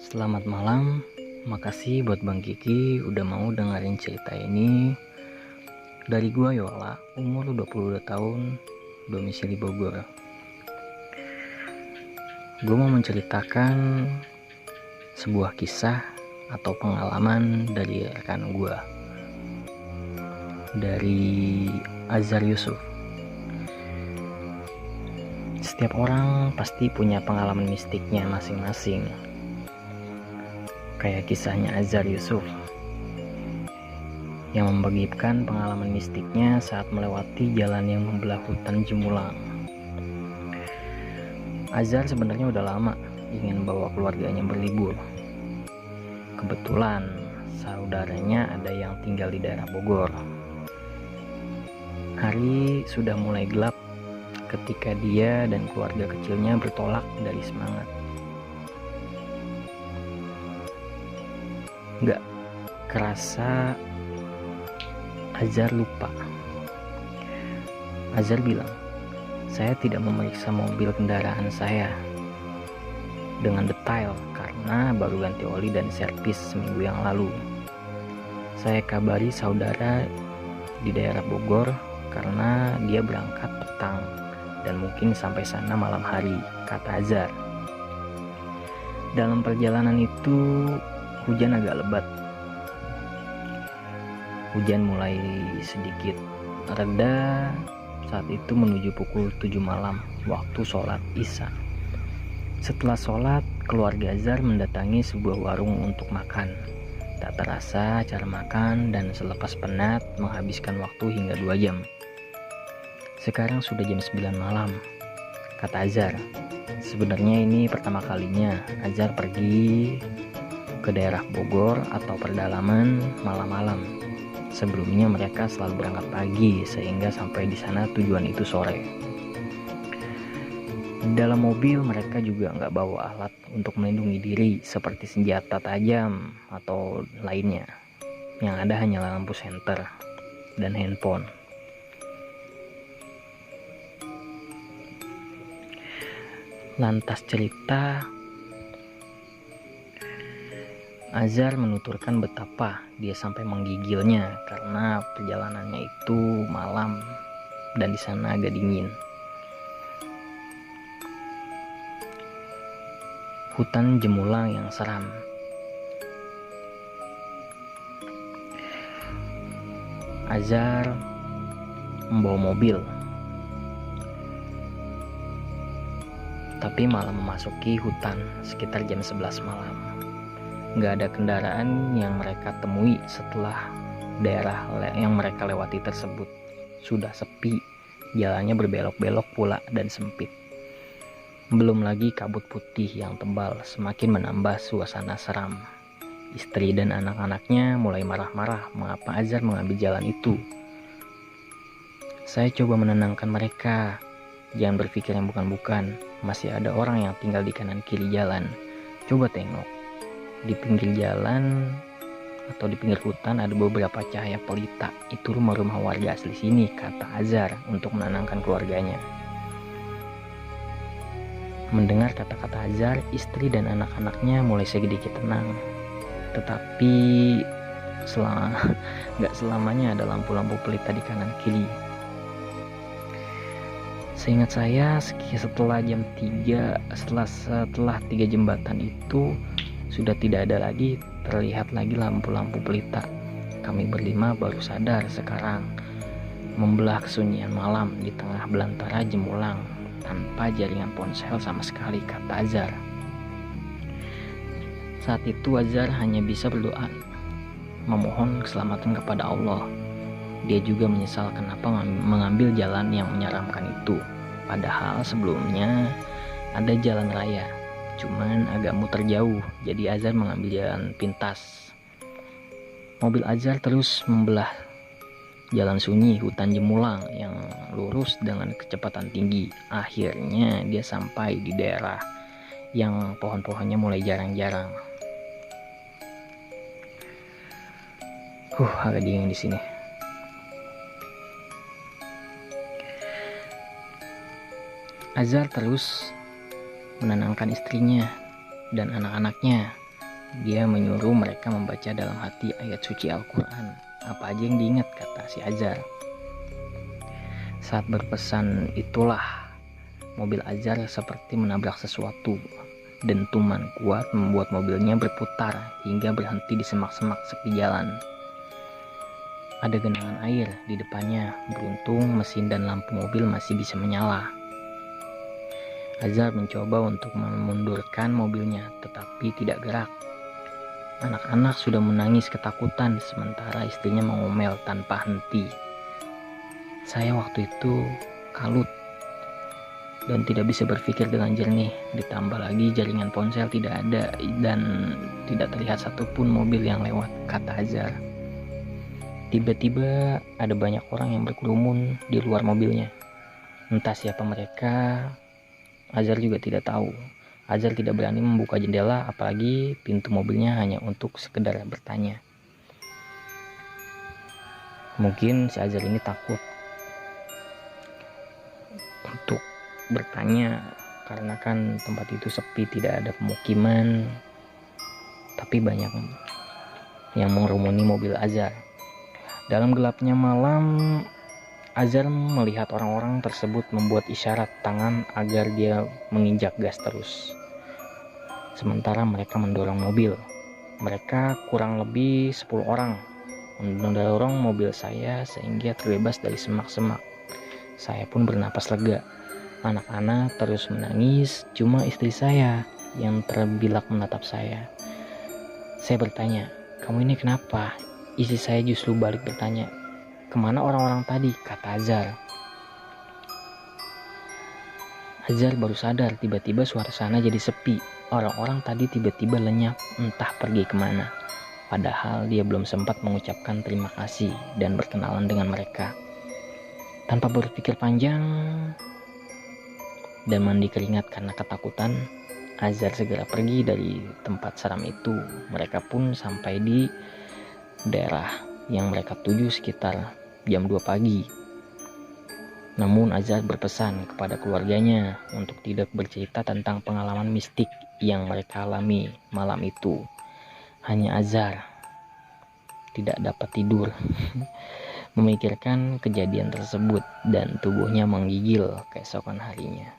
Selamat malam, makasih buat Bang Kiki udah mau dengerin cerita ini. Dari gua Yola, umur 22 tahun, domisili Bogor. Gua mau menceritakan sebuah kisah atau pengalaman dari rekan gua, dari Azhar Yusuf. Setiap orang pasti punya pengalaman mistiknya masing-masing, kayak kisahnya Azhar Yusuf yang membagikan pengalaman mistiknya saat melewati jalan yang membelah hutan Jemulang. Azhar sebenarnya udah lama ingin bawa keluarganya berlibur. Kebetulan saudaranya ada yang tinggal di daerah Bogor. Hari sudah mulai gelap ketika dia dan keluarga kecilnya bertolak dari semangat. Gak kerasa Azhar lupa. Azhar bilang, "Saya tidak memeriksa mobil kendaraan saya dengan detail karena baru ganti oli dan servis seminggu yang lalu. Saya kabari saudara di daerah Bogor karena dia berangkat petang dan mungkin sampai sana malam hari," kata Azhar. Dalam perjalanan itu hujan agak lebat. Hujan mulai sedikit reda saat itu menuju pukul 7 malam waktu sholat Isya. Setelah sholat, keluarga Azhar mendatangi sebuah warung untuk makan. Tak terasa cara makan dan selepas penat menghabiskan waktu hingga 2 jam. Sekarang sudah jam 9 malam, kata Azhar. Sebenarnya ini pertama kalinya Azhar pergi ke daerah Bogor atau pedalaman malam-malam. Sebelumnya mereka selalu berangkat pagi sehingga sampai di sana tujuan itu sore. Di dalam mobil mereka juga nggak bawa alat untuk melindungi diri seperti senjata tajam atau lainnya. Yang ada hanyalah lampu senter dan handphone. Lantas cerita, Azhar menuturkan betapa dia sampai menggigilnya karena perjalanannya itu malam dan di sana agak dingin. Hutan Jemulang yang seram. Azhar membawa mobil, tapi malah memasuki hutan sekitar jam 11 malam. Gak ada kendaraan yang mereka temui setelah daerah yang mereka lewati tersebut sudah sepi, jalannya berbelok-belok pula dan sempit. Belum lagi kabut putih yang tebal semakin menambah suasana seram. Istri dan anak-anaknya mulai marah-marah mengapa Azhar mengambil jalan itu. Saya coba menenangkan mereka, jangan berpikir yang bukan-bukan, masih ada orang yang tinggal di kanan kiri jalan. Coba tengok, di pinggir jalan atau di pinggir hutan ada beberapa cahaya pelita, itu rumah-rumah warga asli sini, kata Azhar untuk menenangkan keluarganya. Mendengar kata-kata Azhar, istri dan anak-anaknya mulai sedikit tenang. Tetapi gak selamanya ada lampu-lampu pelita di kanan kiri. Seingat saya setelah jam 3, setelah 3 jembatan itu sudah tidak ada lagi terlihat lagi lampu-lampu pelita. Kami berlima baru sadar sekarang membelah kesunyian malam di tengah belantara Jemulang tanpa jaringan ponsel sama sekali, kata Azhar. Saat itu Azhar hanya bisa berdoa, memohon keselamatan kepada Allah. Dia juga menyesal kenapa mengambil jalan yang menyeramkan itu. Padahal sebelumnya ada jalan raya, cuman agak muter jauh, jadi Azhar mengambil jalan pintas. Mobil Azhar terus membelah jalan sunyi hutan Jemulang yang lurus dengan kecepatan tinggi. Akhirnya dia sampai di daerah yang pohon-pohonnya mulai jarang-jarang. Agak dingin di sini. Azhar terus menenangkan istrinya dan anak-anaknya Dia menyuruh mereka membaca dalam hati ayat suci Al-Quran. Apa aja yang diingat, kata si Azhar. Saat berpesan itulah mobil Azhar seperti menabrak sesuatu. Dentuman kuat membuat mobilnya berputar hingga berhenti di semak-semak sepi jalan. Ada genangan air di depannya. Beruntung mesin dan lampu mobil masih bisa menyala. Azhar mencoba untuk memundurkan mobilnya, tetapi tidak gerak. Anak-anak sudah menangis ketakutan, sementara istrinya mengomel tanpa henti. Saya waktu itu kalut dan tidak bisa berpikir dengan jernih. Ditambah lagi jaringan ponsel tidak ada dan tidak terlihat satupun mobil yang lewat, kata Azhar. Tiba-tiba ada banyak orang yang berkerumun di luar mobilnya. Entah siapa mereka, Azhar juga tidak tahu. Azhar tidak berani membuka jendela, apalagi pintu mobilnya hanya untuk sekedar bertanya. Mungkin si Azhar ini takut untuk bertanya karena kan tempat itu sepi, tidak ada pemukiman, tapi banyak yang mengerumuni mobil Azhar. Dalam gelapnya malam, Azhar melihat orang-orang tersebut membuat isyarat tangan agar dia menginjak gas terus. Sementara mereka mendorong mobil. Mereka kurang lebih 10 orang mendorong mobil saya sehingga terbebas dari semak-semak. Saya pun bernapas lega. Anak-anak terus menangis, cuma istri saya yang terbilak menatap saya. Saya bertanya, "Kamu ini kenapa?" Istri saya justru balik bertanya, "Kemana orang-orang tadi?" kata Azhar. Azhar baru sadar tiba-tiba suasana jadi sepi. Orang-orang tadi tiba-tiba lenyap, entah pergi kemana. Padahal dia belum sempat mengucapkan terima kasih dan berkenalan dengan mereka. Tanpa berpikir panjang dan mandi keringat karena ketakutan, Azhar segera pergi dari tempat seram itu. Mereka pun sampai di daerah yang mereka tuju sekitar jam 2 pagi. Namun Azhar berpesan kepada keluarganya untuk tidak bercerita tentang pengalaman mistik yang mereka alami malam itu. Hanya Azhar tidak dapat tidur memikirkan kejadian tersebut dan tubuhnya menggigil keesokan harinya.